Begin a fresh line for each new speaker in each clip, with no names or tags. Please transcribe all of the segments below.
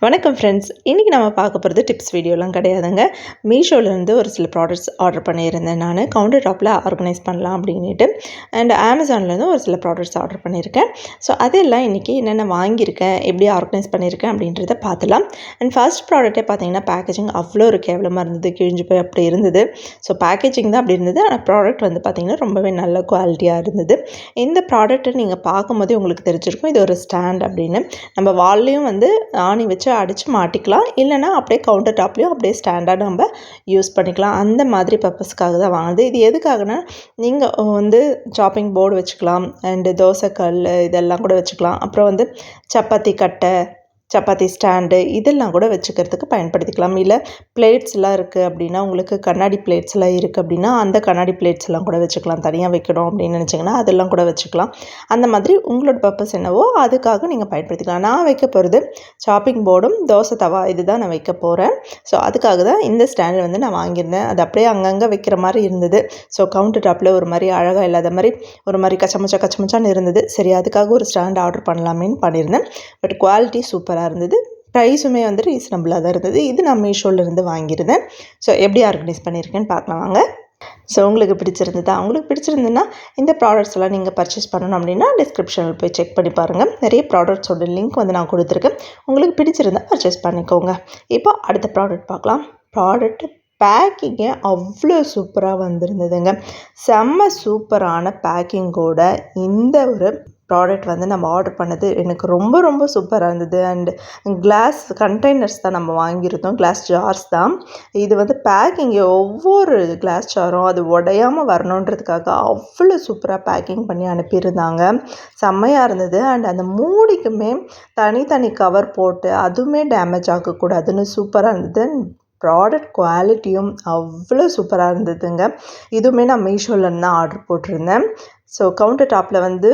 வணக்கம் ஃப்ரெண்ட்ஸ், இன்றைக்கி நம்ம பார்க்க போகிறது டிப்ஸ் வீடியோலாம் கிடையாதுங்க. மீஷோலேருந்து ஒரு சில ப்ராடக்ட்ஸ் ஆர்டர் பண்ணியிருந்தேன். நான் கவுண்டர் டாப்பில் ஆர்கனைஸ் பண்ணலாம் அப்படின்ட்டு. அண்ட் அமேசான்லேருந்து ஒரு சில ப்ராடக்ட்ஸ் ஆர்டர் பண்ணியிருக்கேன். ஸோ அதெல்லாம் இன்றைக்கி என்னென்ன வாங்கியிருக்கேன், எப்படி ஆர்கனைஸ் பண்ணியிருக்கேன் அப்படின்றத பார்த்துலாம். அண்ட் ஃபர்ஸ்ட் ப்ராடக்ட்டே பார்த்தீங்கன்னா பேக்கேஜிங் அவ்வளோ ஒரு கேவலமாக இருந்தது, கிழிஞ்சு போய் அப்படி இருந்தது. ஸோ பேக்கேஜிங் தான் அப்படி இருந்தது, ஆனால் ப்ராடக்ட் வந்து பார்த்திங்கன்னா ரொம்பவே நல்ல குவாலிட்டியாக இருந்தது. இந்த ப்ராடக்ட்டை நீங்கள் பார்க்கும்போதே உங்களுக்கு தெரிஞ்சிருக்கும் இது ஒரு ஸ்டாண்ட் அப்படின்னு. நம்ம வால்லையும் வந்து ஆணி வச்சு அடித்து மாட்டிக்கலாம், இல்லைனா அப்படியே கவுண்டர் டாப்லேயும் அப்படியே ஸ்டாண்டாக நம்ம யூஸ் பண்ணிக்கலாம். அந்த மாதிரி பர்பஸ்க்காக தான் வாங்குது. இது எதுக்காகனா, நீங்கள் வந்து சாப்பிங் போர்டு வச்சுக்கலாம், அண்டு தோசைக்கல் இதெல்லாம் கூட வச்சுக்கலாம். அப்புறம் வந்து சப்பாத்தி கட்டை, சப்பாத்தி ஸ்டாண்டு இதெல்லாம் கூட வச்சுக்கிறதுக்கு பயன்படுத்திக்கலாம். இல்லை பிளேட்ஸ்லாம் இருக்குது அப்படின்னா, உங்களுக்கு கண்ணாடி பிளேட்ஸ்லாம் இருக்குது அப்படின்னா, அந்த கண்ணாடி பிளேட்ஸ்லாம் கூட வச்சுக்கலாம். தனியாக வைக்கணும் அப்படின்னு நினச்சிங்கன்னா அதெல்லாம் கூட வச்சுக்கலாம். அந்த மாதிரி உங்களோட பர்பஸ் என்னவோ அதுக்காக நீங்கள் பயன்படுத்திக்கலாம். நான் வைக்க போகிறது சாப்பிங் போர்டும் தோசை தவா இதுதான் நான் வைக்க போகிறேன். ஸோ அதுக்காக தான் இந்த ஸ்டாண்டு வந்து நான் வாங்கியிருந்தேன். அது அப்படியே அங்கங்கே வைக்கிற மாதிரி இருந்தது. ஸோ கவுண்டர் டாப்பில் ஒரு மாதிரி அழகாக இல்லாத மாதிரி ஒரு மாதிரி கச்சமச்சான்னு இருந்தது. சரி, அதுக்காக ஒரு ஸ்டாண்ட் ஆர்டர் பண்ணலாமேன்னு பண்ணியிருந்தேன். பட் குவாலிட்டி சூப்பராக இருந்தது. ப்ரைஸுமே வந்து ரீசனபிளாக தான் இருந்தது. இது நான் மீஷோலேருந்து வாங்கியிருந்தேன். ஸோ எப்படி ஆர்கனைஸ் பண்ணியிருக்கேன்னு பார்க்கலாம் வாங்க. ஸோ உங்களுக்கு பிடிச்சிருந்ததுன்னா இந்த ப்ராடக்ட்ஸ் எல்லாம் நீங்கள் பர்ச்சேஸ் பண்ணணும் அப்படின்னா டிஸ்கிரிப்ஷனில் போய் செக் பண்ணி பாருங்கள். நிறைய ப்ராடக்ட்ஸோட லிங்க் வந்து நான் கொடுத்துருக்கேன். உங்களுக்கு பிடிச்சிருந்தால் பர்ச்சேஸ் பண்ணிக்கோங்க. இப்போ அடுத்த ப்ராடக்ட் பார்க்கலாம். ப்ராடக்ட் பேக்கிங்கே அவ்வளோ சூப்பராக வந்திருந்ததுங்க. செம்ம சூப்பரான பேக்கிங்கோட இந்த ஒரு ப்ராடக்ட் வந்து நம்ம ஆர்டர் பண்ணது எனக்கு ரொம்ப சூப்பராக இருந்தது. அண்ட் கிளாஸ் கண்டெய்னர்ஸ் தான் நம்ம வாங்கியிருந்தோம், கிளாஸ் ஜார்ஸ் தான். இது வந்து பேக்கிங்கு ஒவ்வொரு கிளாஸ் ஜாரும் அது உடையாமல் வரணுன்றதுக்காக அவ்வளோ சூப்பராக பேக்கிங் பண்ணி அனுப்பியிருந்தாங்க. செம்மையாக இருந்தது. அண்ட் அந்த மூடிக்குமே தனி கவர் போட்டு அதுவுமே டேமேஜ் ஆகக்கூடாதுன்னு சூப்பராக இருந்தது. ப்ராடக்ட் குவாலிட்டியும் அவ்வளோ சூப்பராக இருந்ததுங்க. இதுவுமே நான் மீஷோலேருந்து தான் ஆர்டர் போட்டிருந்தேன். ஸோ கவுண்டர் டாப்பில் வந்து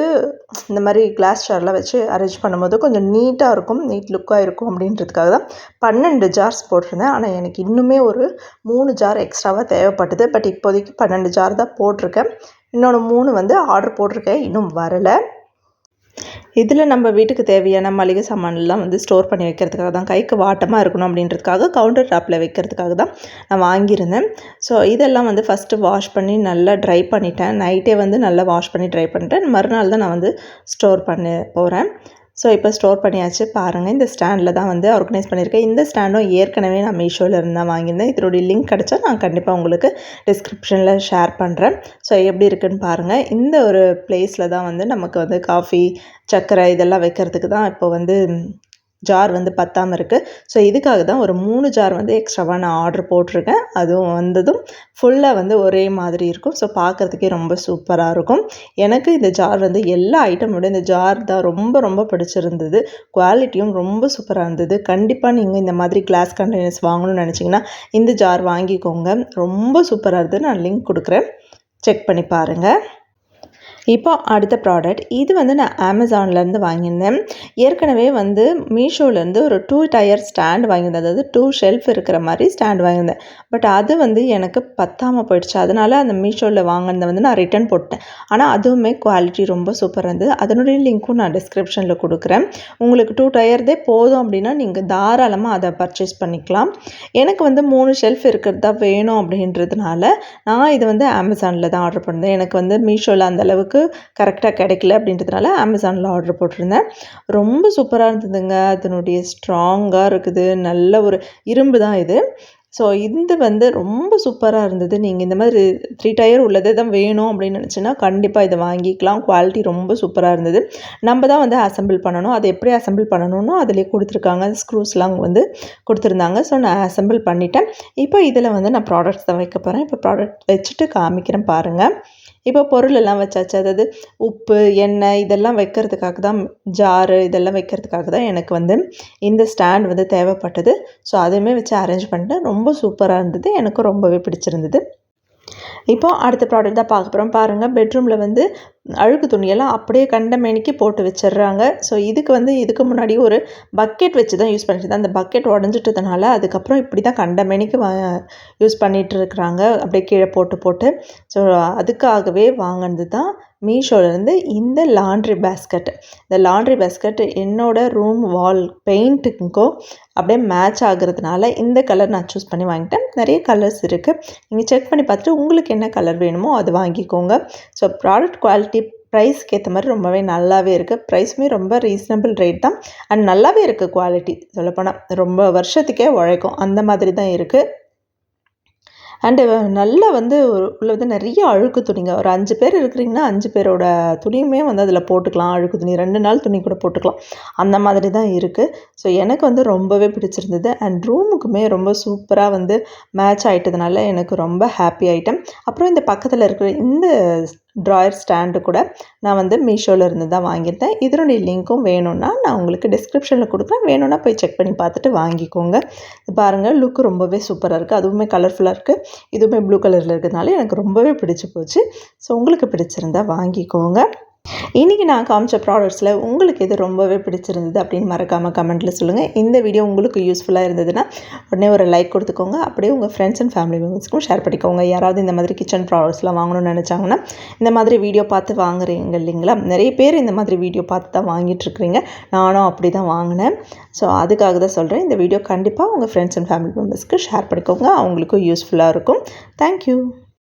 இந்த மாதிரி கிளாஸ் ஜார்லாம் வச்சு அரேஞ்ச் பண்ணும்போது கொஞ்சம் நீட்டாக இருக்கும், நீட் லுக்காக இருக்கும் அப்படின்றதுக்காக தான் 12 ஜார்ஸ் போட்டிருந்தேன். ஆனால் எனக்கு இன்னுமே ஒரு 3 ஜார் எக்ஸ்ட்ராவாக தேவைப்பட்டது. பட் இப்போதைக்கு 12 ஜார் தான் போட்டிருக்கேன். இன்னொன்று 3 வந்து ஆர்டர் போட்டிருக்கேன், இன்னும் வரலை. இதில் நம்ம வீட்டுக்கு தேவையான மளிகை சாமான்லாம் வந்து ஸ்டோர் பண்ணி வைக்கிறதுக்காக தான், கைக்கு வாட்டமாக இருக்கணும் அப்படின்றதுக்காக கவுண்டர் டாப்பில் வைக்கிறதுக்காக தான் நான் வாங்கியிருந்தேன். ஸோ இதெல்லாம் வந்து ஃபஸ்ட்டு வாஷ் பண்ணி நல்லா ட்ரை பண்ணிட்டேன். நைட்டே வந்து நல்லா வாஷ் பண்ணி ட்ரை பண்ணிட்டேன். மறுநாள் தான் நான் வந்து ஸ்டோர் பண்ண போகிறேன். ஸோ இப்போ ஸ்டோர் பண்ணியாச்சு. பாருங்கள், இந்த ஸ்டாண்டில் தான் வந்து ஆர்கனைஸ் பண்ணியிருக்கேன். இந்த ஸ்டாண்டும் ஏற்கனவே நான் மீஷோவில் இருந்து தான் வாங்கியிருந்தேன். இதனுடைய லிங்க் கிடச்சா நான் கண்டிப்பாக உங்களுக்கு டிஸ்கிரிப்ஷனில் ஷேர் பண்ணுறேன். ஸோ எப்படி இருக்குதுன்னு பாருங்கள். இந்த ஒரு பிளேஸில் தான் வந்து நமக்கு வந்து காஃபி, சர்க்கரை இதெல்லாம் வைக்கிறதுக்கு தான் இப்போ வந்து ஜார் வந்து பத்தாமல் இருக்குது. ஸோ இதுக்காக தான் ஒரு 3 ஜார் வந்து எக்ஸ்ட்ராவாக நான் ஆர்டர் போட்டிருக்கேன். அதுவும் வந்ததும் ஃபுல்லாக வந்து ஒரே மாதிரி இருக்கும். ஸோ பார்க்குறதுக்கே ரொம்ப சூப்பராக இருக்கும். எனக்கு இந்த ஜார் வந்து எல்லா ஐட்டமோட இந்த ஜார் தான் ரொம்ப பிடிச்சிருந்தது. குவாலிட்டியும் ரொம்ப சூப்பராக இருந்தது. கண்டிப்பாக நீங்கள் இந்த மாதிரி கிளாஸ் கண்டெய்னர்ஸ் வாங்கணும்னு நினச்சிங்கன்னா இந்த ஜார் வாங்கிக்கோங்க. ரொம்ப சூப்பராக இருந்தது. நான் லிங்க் கொடுக்குறேன், செக் பண்ணி பாருங்கள். இப்போ அடுத்த ப்ராடக்ட், இது வந்து நான் அமேசான்லேருந்து வாங்கியிருந்தேன். ஏற்கனவே வந்து மீஷோலேருந்து ஒரு 2 டயர் ஸ்டாண்ட் வாங்கியிருந்தேன். அதாவது 2 ஷெல்ஃப் இருக்கிற மாதிரி ஸ்டாண்ட் வாங்கியிருந்தேன். பட் அது வந்து எனக்கு பத்தாமல் போயிடுச்சு. அதனால் அந்த மீஷோவில் வாங்கினதை வந்து நான் ரிட்டன் போட்டேன். ஆனால் அதுவுமே குவாலிட்டி ரொம்ப சூப்பராக இருந்தது. அதனுடைய லிங்க்கும் நான் டிஸ்கிரிப்ஷனில் கொடுக்குறேன். உங்களுக்கு 2 டயர்தே போதும் அப்படின்னா நீங்கள் தாராளமாக அதை பர்ச்சேஸ் பண்ணிக்கலாம். எனக்கு வந்து 3 ஷெல்ஃப் இருக்கிறது தான் வேணும் அப்படின்றதுனால நான் இது வந்து அமேசானில் தான் ஆர்டர் பண்ணேன். எனக்கு வந்து மீஷோவில் அந்தளவுக்கு கரெக்டாக கிடைக்கல அப்படின்றதுனால அமேசானில் ஆர்டர் போட்டிருந்தேன். ரொம்ப சூப்பராக இருந்ததுங்க. அதனுடைய ஸ்ட்ராங்காக இருக்குது, நல்ல ஒரு இரும்பு தான் இது. ஸோ இது வந்து ரொம்ப சூப்பராக இருந்தது. நீங்கள் இந்த மாதிரி 3 டயர் உள்ளதே தான் வேணும் அப்படின்னு நினச்சின்னா கண்டிப்பாக இதை வாங்கிக்கலாம். குவாலிட்டி ரொம்ப சூப்பராக இருந்தது. நம்ம தான் வந்து அசெம்பிள் பண்ணணும். அது எப்படி அசெம்பிள் பண்ணணும்னு அதிலே கொடுத்துருக்காங்க. ஸ்க்ரூஸ்லாம் வந்து கொடுத்துருந்தாங்க. ஸோ நான் அசெம்பிள் பண்ணிட்டேன். இப்போ இதில் வந்து நான் ப்ராடக்ட்ஸ் தான் வைக்க போகிறேன். இப்போ ப்ராடக்ட் வச்சுட்டு காமிக்கிறேன் பாருங்கள். இப்போ பொருள் எல்லாம் வச்சாச்சு. அதாவது உப்பு, எண்ணெய் இதெல்லாம் வைக்கிறதுக்காக தான், ஜாரு இதெல்லாம் வைக்கிறதுக்காக தான் எனக்கு வந்து இந்த ஸ்டாண்ட் வந்து தேவைப்பட்டது. ஸோ அதையுமே வச்சு அரேஞ்ச் பண்ணிட்டேன். ரொம்ப சூப்பராக இருந்தது. எனக்கு ரொம்பவே பிடிச்சிருந்தது. இப்போது அடுத்த ப்ராடக்ட் தான் பார்க்க போகிறோம். பாருங்கள், பெட்ரூமில் வந்து அழுக்கு துணியெல்லாம் அப்படியே கண்டமேனிக்கு போட்டு வச்சிடுறாங்க. ஸோ இதுக்கு முன்னாடி ஒரு பக்கெட் வச்சு தான் யூஸ் பண்ணிட்டு அந்த பக்கெட் உடஞ்சிட்டதுனால அதுக்கப்புறம் இப்படி தான் கண்டமேனிக்கு யூஸ் பண்ணிகிட்டு இருக்கிறாங்க, அப்படியே கீழே போட்டு. ஸோ அதுக்காகவே வாங்கினது தான் மீஷோலேருந்து இந்த லாண்ட்ரி பேஸ்கெட். இந்த லாண்ட்ரி பேஸ்கெட் என்னோடய ரூம் வால் பெயிண்ட்டுக்கும் அப்படியே மேட்ச் ஆகுறதுனால இந்த கலர் நான் சூஸ் பண்ணி வாங்கிட்டேன். நிறைய கலர்ஸ் இருக்குது, நீங்கள் செக் பண்ணி பார்த்துட்டு உங்களுக்கு என்ன கலர் வேணுமோ அது வாங்கிக்கோங்க. ஸோ ப்ராடக்ட் குவாலிட்டி ப்ரைஸ்க்கு ஏற்ற மாதிரி ரொம்பவே நல்லாவே இருக்குது. ப்ரைஸுமே ரொம்ப ரீசனபிள் ரேட் தான் அண்ட் நல்லாவே இருக்குது. குவாலிட்டி சொல்லப்போனால் ரொம்ப வருஷத்துக்கே உழைக்கும் அந்த மாதிரி தான் இருக்குது. அண்டு நல்லா உள்ள நிறைய அழுக்கு துணிங்க. ஒரு 5 பேர் இருக்கிறீங்கன்னா 5 பேரோட துணியுமே அதில் போட்டுக்கலாம். அழுக்கு துணி 2 நாள் துணி கூட போட்டுக்கலாம், அந்த மாதிரி தான் இருக்குது. ஸோ எனக்கு ரொம்பவே பிடிச்சிருந்தது அண்ட் ரூமுக்குமே ரொம்ப சூப்பராக மேட்ச் ஆகிட்டதுனால எனக்கு ரொம்ப ஹாப்பி ஆகிட்டேன். அப்புறம் இந்த பக்கத்தில் இருக்கிற இந்த ட்ராயர் ஸ்டாண்டு கூட நான் மீஷோவில் இருந்து தான் வாங்கியிருந்தேன். இதனுடைய லிங்க்கும் வேணும்னா நான் உங்களுக்கு டிஸ்கிரிப்ஷனில் கொடுக்குறேன், வேணும்னா போய் செக் பண்ணி பார்த்துட்டு வாங்கிக்கோங்க. பாருங்கள், லுக்கு ரொம்பவே சூப்பராக இருக்குது, அதுவுமே கலர்ஃபுல்லாக இருக்குது. இதுவுமே ப்ளூ கலரில் இருக்கிறதுனால எனக்கு ரொம்பவே பிடிச்சி போச்சு. ஸோ உங்களுக்கு பிடிச்சிருந்தா வாங்கிக்கோங்க. இன்றைக்கி நான் காமிச்ச ப்ராடக்ட்ஸில் உங்களுக்கு எது ரொம்பவே பிடிச்சிருந்தது அப்படின்னு மறக்காமல் கமெண்ட்டில் சொல்லுங்கள். இந்த வீடியோ உங்களுக்கு யூஸ்ஃபுல்லாக இருந்ததுன்னா உடனே ஒரு லைக் கொடுத்துக்கோங்க. அப்படியே உங்கள் ஃப்ரெண்ட்ஸ் அண்ட் ஃபேமிலி மெம்பர்ஸ்க்கும் ஷேர் பண்ணிக்கோங்க. யாராவது இந்த மாதிரி கிச்சன் ப்ராடக்ட்ஸ்லாம் வாங்கணும்னு நினச்சாங்கன்னா இந்த மாதிரி வீடியோ பார்த்து வாங்குறீங்க இல்லைங்களா? நிறைய பேர் இந்த மாதிரி வீடியோ பார்த்து தான் வாங்கிட்டுருக்குறீங்க. நானும் அப்படி தான் வாங்கினேன். ஸோ அதுக்காக தான் சொல்கிறேன். இந்த வீடியோ கண்டிப்பாக உங்கள் ஃப்ரெண்ட்ஸ் அண்ட் ஃபேமிலி மெம்பர்ஸ்க்கு ஷேர் பண்ணிக்கோங்க, அவங்களுக்கும் யூஸ்ஃபுல்லாக இருக்கும். தேங்க்யூ.